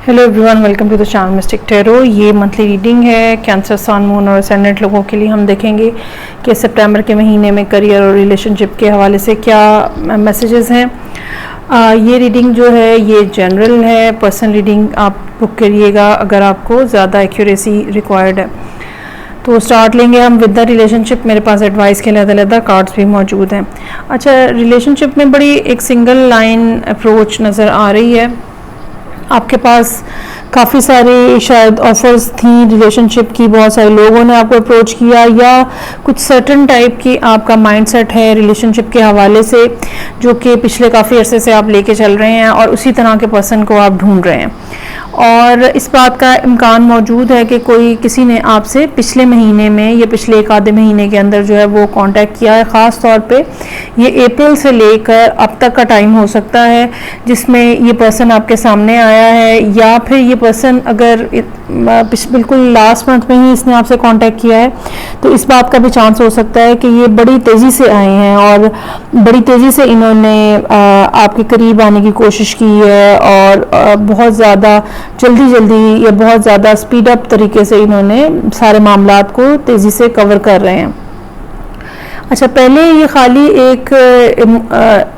Hello everyone, welcome to the channel Mystic Tarot. ये monthly reading है Cancer, sun, moon और ascendant लोगों के लिए। हम देखेंगे कि सितंबर के महीने में करियर और रिलेशनशिप के हवाले से क्या मैसेजेस हैं। ये रीडिंग जो है ये जनरल है, पर्सनल रीडिंग आप बुक करिएगा अगर आपको ज़्यादा एक्यूरेसी रिक्वायर्ड है। तो स्टार्ट लेंगे हम विद द रिलेशनशिप। मेरे पास एडवाइस के लिए अलग-अलग कार्ड्स भी मौजूद हैं। अच्छा, रिलेशनशिप में बड़ी एक सिंगल लाइन अप्रोच नज़र आ रही है। आपके पास काफ़ी सारे शायद ऑफर्स थी रिलेशनशिप की, बहुत सारे लोगों ने आपको अप्रोच किया, या कुछ सर्टन टाइप की आपका माइंडसेट है रिलेशनशिप के हवाले से जो कि पिछले काफ़ी अरसे से आप लेके चल रहे हैं और उसी तरह के पर्सन को आप ढूंढ रहे हैं। और इस बात का इम्कान मौजूद है कि किसी ने आपसे पिछले महीने में या पिछले एक आधे महीने के अंदर जो है वो कांटेक्ट किया है। ख़ास तौर पे ये अप्रैल से लेकर अब तक का टाइम हो सकता है जिसमें ये पर्सन आपके सामने आया है, या फिर ये पर्सन अगर बिल्कुल लास्ट मंथ में ही इसने आपसे कांटेक्ट किया है तो इस बात का भी चांस हो सकता है कि ये बड़ी तेज़ी से आए हैं और बड़ी तेज़ी से इन्होंने आपके करीब आने की कोशिश की है और बहुत ज़्यादा जल्दी या बहुत ज़्यादा स्पीड अप तरीके से इन्होंने सारे मामलात को तेज़ी से कवर कर रहे हैं। अच्छा, पहले ये खाली एक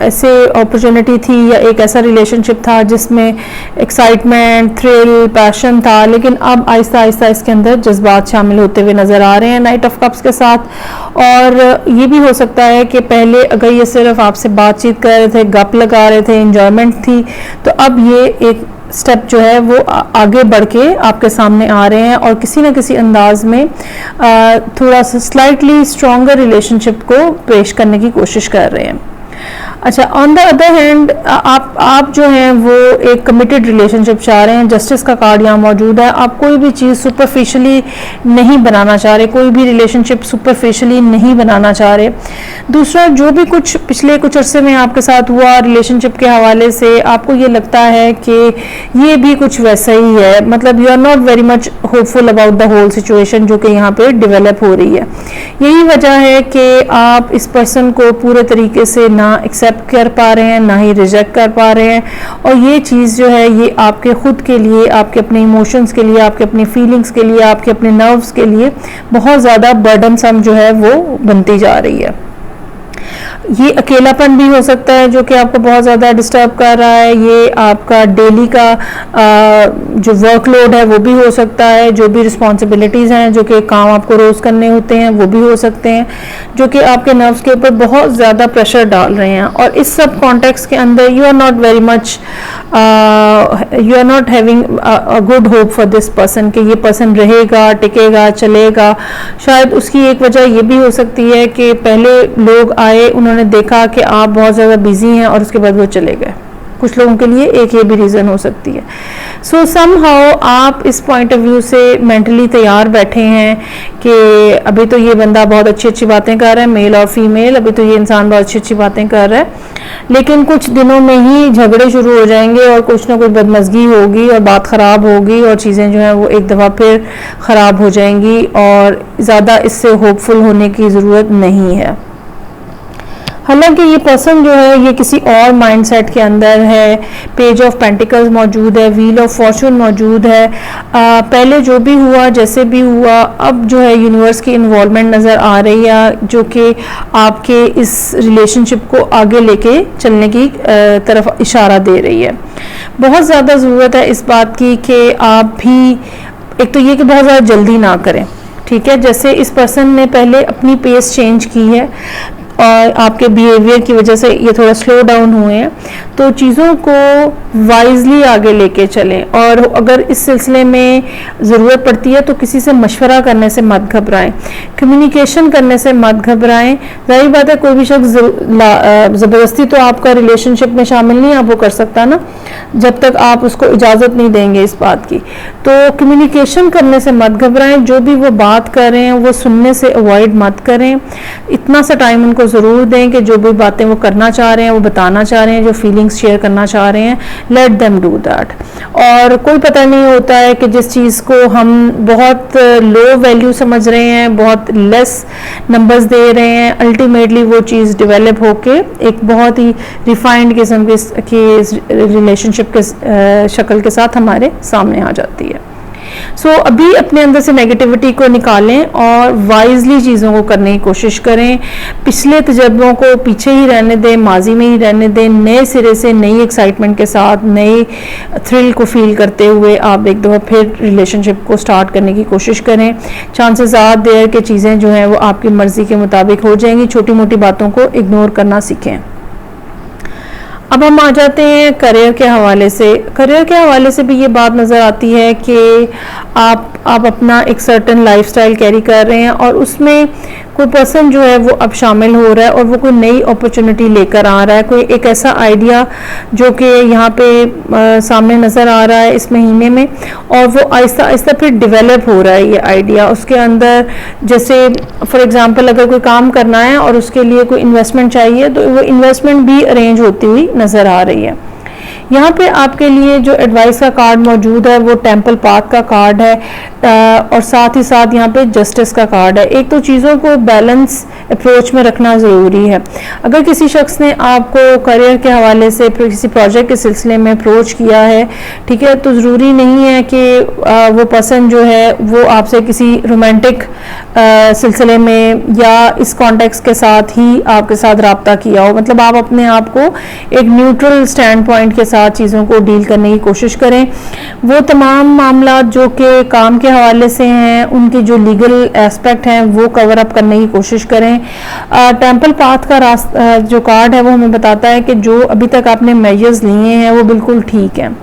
ऐसे अपॉर्चुनिटी थी या एक ऐसा रिलेशनशिप था जिसमें एक्साइटमेंट, थ्रिल, पैशन था, लेकिन अब आहिस्ता आहिस्ता इसके अंदर जज्बात शामिल होते हुए नज़र आ रहे हैं नाइट ऑफ कप्स के साथ। और ये भी हो सकता है कि पहले अगर ये सिर्फ आपसे बातचीत कर रहे थे, गप लगा रहे थे, एंजॉयमेंट थी, तो अब ये एक स्टेप जो है वो आगे बढ़ के आपके सामने आ रहे हैं और किसी न किसी अंदाज में थोड़ा सा स्लाइटली स्ट्रॉन्गर रिलेशनशिप को पेश करने की कोशिश कर रहे हैं। अच्छा, ऑन द अदर हैंड आप जो हैं वो एक कमिटेड रिलेशनशिप चाह रहे हैं। जस्टिस का कार्ड यहाँ मौजूद है। आप कोई भी चीज़ सुपरफिशियली नहीं बनाना चाह रहे, कोई भी रिलेशनशिप सुपरफिशियली नहीं बनाना चाह रहे। दूसरा, जो भी कुछ पिछले कुछ अरसे में आपके साथ हुआ रिलेशनशिप के हवाले से, आपको ये लगता है कि ये भी कुछ वैसा ही है, मतलब you are not very much hopeful about the whole situation जो कि यहाँ पे डेवलप हो रही है। यही वजह है कि आप इस पर्सन को पूरे तरीके से ना एक्सेप्ट कर पा रहे हैं, ना ही रिजेक्ट कर पा रहे हैं। और ये चीज़ जो है ये आपके खुद के लिए, आपके अपने इमोशंस के लिए, आपके अपनी फीलिंग्स के लिए, आपके अपने नर्व्स के लिए बहुत ज़्यादा बर्डनसम जो है वो बनती जा रही है। ये अकेलापन भी हो सकता है जो कि आपको बहुत ज़्यादा डिस्टर्ब कर रहा है। ये आपका डेली का जो वर्कलोड है वो भी हो सकता है, जो भी रिस्पॉन्सिबिलिटीज़ हैं, जो कि काम आपको रोज़ करने होते हैं वो भी हो सकते हैं, जो कि आपके नर्व्स के ऊपर बहुत ज़्यादा प्रेशर डाल रहे हैं। और इस सब कॉन्टेक्स्ट के अंदर you are not very much you are not having a good hope for this person कि ये पर्सन रहेगा, टिकेगा, चलेगा। शायद उसकी एक वजह ये भी हो सकती है कि पहले लोग आए, उन्होंने देखा कि आप बहुत ज़्यादा बिजी हैं और उसके बाद वो चले गए। कुछ लोगों के लिए एक ये भी रीज़न हो सकती है। सो समहाउ आप इस पॉइंट ऑफ व्यू से मेंटली तैयार बैठे हैं कि अभी तो ये बंदा बहुत अच्छी अच्छी बातें कर रहा है, मेल और फीमेल, अभी तो ये इंसान बहुत अच्छी अच्छी बातें कर रहा है, लेकिन कुछ दिनों में ही झगड़े शुरू हो जाएंगे और कुछ ना कुछ बदमज़गी होगी और बात ख़राब होगी और चीज़ें जो हैं वो एक दफ़ा फिर ख़राब हो जाएंगी और ज़्यादा इससे होपफुल होने की ज़रूरत नहीं है। हालांकि ये पर्सन जो है ये किसी और माइंडसेट के अंदर है। पेज ऑफ पेंटिकल्स मौजूद है, व्हील ऑफ फॉर्चून मौजूद है। पहले जो भी हुआ, जैसे भी हुआ, अब जो है यूनिवर्स की इन्वॉल्वमेंट नज़र आ रही है जो कि आपके इस रिलेशनशिप को आगे लेके चलने की तरफ इशारा दे रही है। बहुत ज़्यादा ज़रूरत है इस बात की कि आप भी, एक तो ये कि बहुत ज़्यादा जल्दी ना करें, ठीक है। जैसे इस पर्सन ने पहले अपनी पेस चेंज की है और आपके बिहेवियर की वजह से ये थोड़ा स्लो डाउन हुए हैं, तो चीज़ों को वाइजली आगे लेके चलें। और अगर इस सिलसिले में ज़रूरत पड़ती है तो किसी से मशवरा करने से मत घबराएं, कम्युनिकेशन करने से मत घबराएं। जाहिर बात है कोई भी शख्स ज़बरदस्ती तो आपका रिलेशनशिप में शामिल नहीं आप वो कर सकता ना, जब तक आप उसको इजाज़त नहीं देंगे इस बात की। तो कम्युनिकेशन करने से मत घबराएं, जो भी वो बात कर रहे हैं वो सुनने से अवॉइड मत करें। इतना सा टाइम उनको को ज़रूर दें कि जो भी बातें वो करना चाह रहे हैं, वो बताना चाह रहे हैं, जो फीलिंग्स शेयर करना चाह रहे हैं, लेट देम डू दैट। और कोई पता नहीं होता है कि जिस चीज़ को हम बहुत लो वैल्यू समझ रहे हैं, बहुत लेस नंबर्स दे रहे हैं, अल्टीमेटली वो चीज़ डेवलप होके एक बहुत ही रिफाइंड किस्म की रिलेशनशिप के शक्ल के साथ हमारे सामने आ जाती है। सो अभी अपने अंदर से नेगेटिविटी को निकालें और वाइजली चीज़ों को करने की कोशिश करें। पिछले तजर्बों को पीछे ही रहने दें, माजी में ही रहने दें। नए सिरे से नई एक्साइटमेंट के साथ, नए थ्रिल को फील करते हुए आप एक दफ़ा फिर रिलेशनशिप को स्टार्ट करने की कोशिश करें। चांसेस आर देयर कि चीज़ें जो हैं वो आपकी मर्ज़ी के मुताबिक हो जाएंगी। छोटी मोटी बातों को इग्नोर करना सीखें। अब हम आ जाते हैं करियर के हवाले से। करियर के हवाले से भी ये बात नज़र आती है कि आप अपना एक सर्टन लाइफस्टाइल कैरी कर रहे हैं और उसमें कोई पर्सन जो है वो अब शामिल हो रहा है और वो कोई नई अपॉर्चुनिटी लेकर आ रहा है, कोई एक ऐसा आइडिया जो कि यहाँ पे सामने नज़र आ रहा है इस महीने में, और वो आहिस्ता आहिस्ता फिर डेवलप हो रहा है ये आइडिया उसके अंदर। जैसे फॉर एग्जांपल अगर कोई काम करना है और उसके लिए कोई इन्वेस्टमेंट चाहिए तो वो इन्वेस्टमेंट भी अरेंज होती हुई नज़र आ रही है। यहाँ पे आपके लिए जो एडवाइस का कार्ड मौजूद है वो टेम्पल पाथ का कार्ड है और साथ ही साथ यहाँ पे जस्टिस का कार्ड है। एक तो चीज़ों को बैलेंस अप्रोच में रखना ज़रूरी है। अगर किसी शख्स ने आपको करियर के हवाले से किसी प्रोजेक्ट के सिलसिले में अप्रोच किया है, ठीक है, तो ज़रूरी नहीं है कि वो पर्सन जो है वो आपसे किसी रोमांटिक सिलसिले में या इस कॉन्टेक्स्ट के साथ ही आपके साथ रब्ता किया हो। मतलब आप अपने आप को एक न्यूट्रल स्टैंड पॉइंट के साथ चीज़ों को डील करने की कोशिश करें। वो तमाम मामला जो कि काम के हवाले से हैं, उनके जो लीगल एस्पेक्ट हैं वो कवर अप करने की कोशिश करें। टेम्पल पाथ का जो कार्ड है वो हमें बताता है कि जो अभी तक आपने मेजर्स लिए हैं वो बिल्कुल ठीक हैं।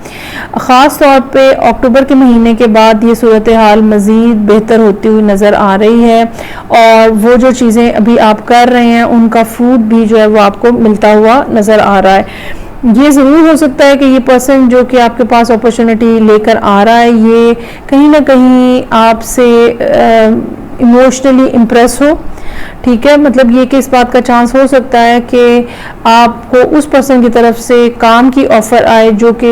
ख़ास तौर पे अक्टूबर के महीने के बाद ये सूरत हाल मज़ीद बेहतर होती हुई नज़र आ रही है और वो जो चीज़ें अभी आप कर रहे हैं उनका फ्रूट भी जो है वो आपको मिलता हुआ नज़र आ रहा है। ये ज़रूर हो सकता है कि ये पर्सन जो कि आपके पास अपॉर्चुनिटी लेकर आ रहा है ये कहीं ना कहीं आपसे इमोशनली इम्प्रेस हो, ठीक है। मतलब ये कि इस बात का चांस हो सकता है कि आपको उस पर्सन की तरफ से काम की ऑफ़र आए जो कि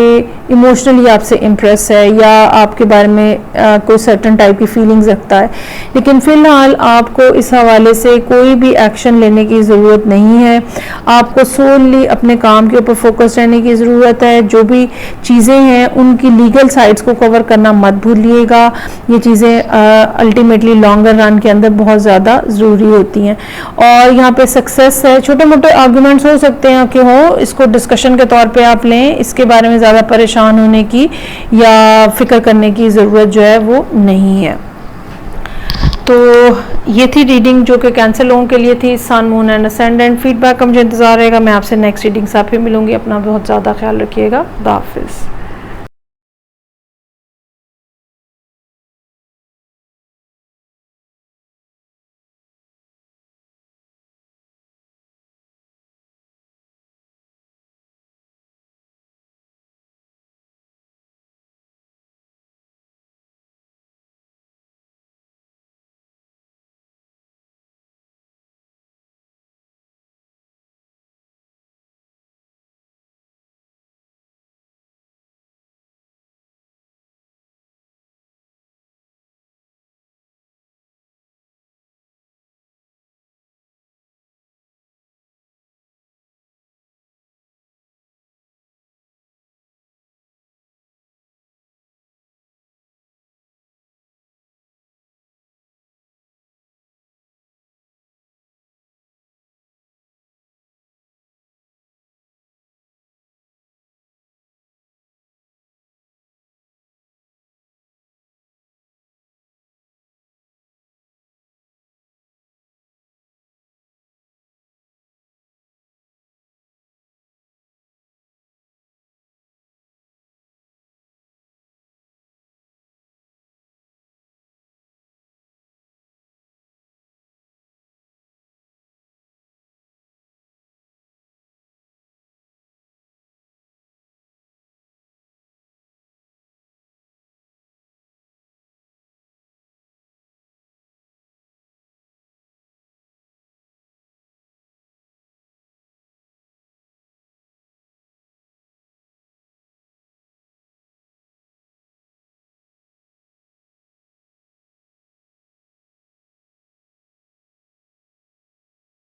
इमोशनली आपसे इम्प्रेस है या आपके बारे में कोई सर्टन टाइप की फीलिंग्स रखता है। लेकिन फ़िलहाल आपको इस हवाले से कोई भी एक्शन लेने की ज़रूरत नहीं है। आपको सोलली अपने काम के ऊपर फोकस रहने की ज़रूरत है। जो भी चीज़ें हैं उनकी लीगल साइड्स को कवर करना मत भूलिएगा। ये चीज़ें अल्टीमेटली लॉन्गर रन के अंदर बहुत ज़्यादा ज़रूरी होती हैं। और यहाँ पे सक्सेस है, छोटे मोटे आर्गुमेंट्स हो सकते हैं कि हो, इसको डिस्कशन के तौर पे आप लें, इसके बारे में ज़्यादा परेशान होने की या फिक्र करने की ज़रूरत जो है वो नहीं है। तो ये थी रीडिंग जो कि कैंसर लोगों के लिए थी, sun moon and ascendant. Feedback का मुझे इंतज़ार रहेगा। मैं आपसे नेक्स्ट रीडिंग से फिर मिलूंगी। अपना बहुत ज़्यादा ख्याल रखिएगा। खुदा हाफिज़।